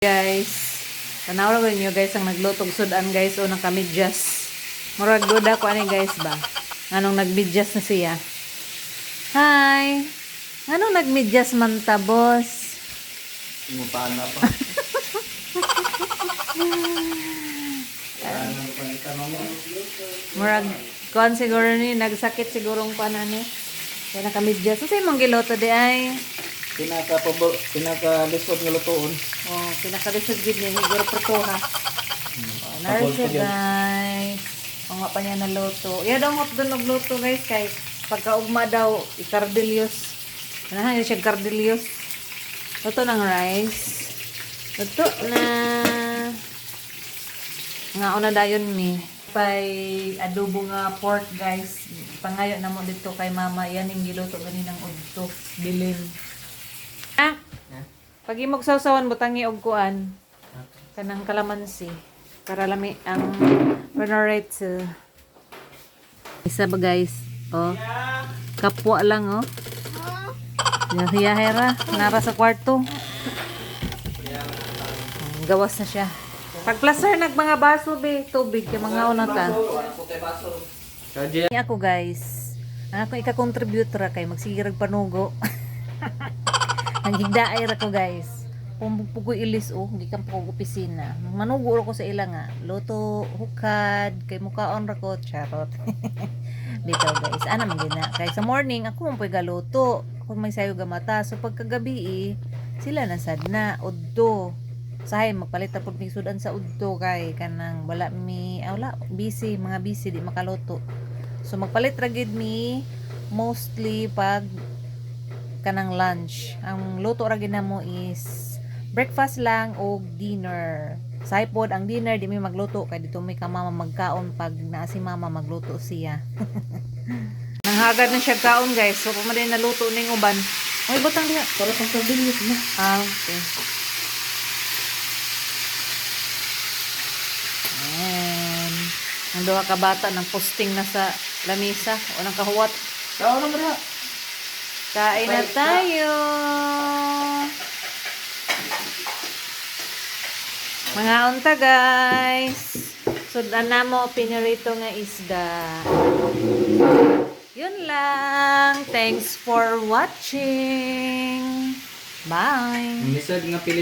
Guys, tanaw rin nyo guys ang naglutog sudan guys o nakamidyas. Murag duda ko ani guys ba? Anong nagmidyas na siya? Hi! Anong nagmidyas man ta, boss? Umupana pa. Murag kuan siguro ni nagsakit sigurong panani. Kaya nakamidyas. Sa imong giloto di ay. Pinaka-lisod nga lutoon. Oh, pinakalisod gid ni siguro pretoha. Oh, nara siya guys. O nga pa niya naluto. Iya daw mo tunog luto guys kay pagkaugma daw ikardelyos. Anahan siya kardelyos. Luto ng rice. Luto na. Nga una dayon mi. Pay adobo nga pork guys. Pangayo na mo dito kay mama. Yan yung giluto ganinang udto. Bilin. Ah, pag imog sausawan butangi og kuan kanang kalamansi para lami ang rennerate isa ba guys oh kapwa lang oh hiyahera nara sa kwarto gawas na siya pag plaster nag mga baso be tubig kay mga una ta ako guys ako ika-contribute ra kay magsigirag panugo ang higdaay ra ko guys. Pumpugoy ilis o, hindi ka po opisina. Manuguro ko sa ila nga. Loto, hukad, kay mukaon ra ko, charot. Dito guys, anam gina. Kay sa morning, ako mong galuto. Ako may sayo gamata. So pagkagabi sila nasad na, uddo. Sahay, magpalit na po sudan sa uddo kay kanang wala busy, mga busy, di makaluto. So magpalit ra gid mi, mostly pag kanang lunch. Ang luto ra gid namo is breakfast lang o dinner. Saipod ang dinner di mi magluto kay dito mi ka mama magkaon pag naa si mama magluto siya. Nanghagad na siya kaon guys. So pamaday naluto ning uban. Oy butang diha para pang sardinas na. Okay. And ang duha ka bata nang posting na sa lamisa o nang kahuwat. Tao na mara. Kain na tayo. Mga unta guys. Sudan na mo pinirito nga isda. Yun lang. Thanks for watching. Bye. Misad nga pili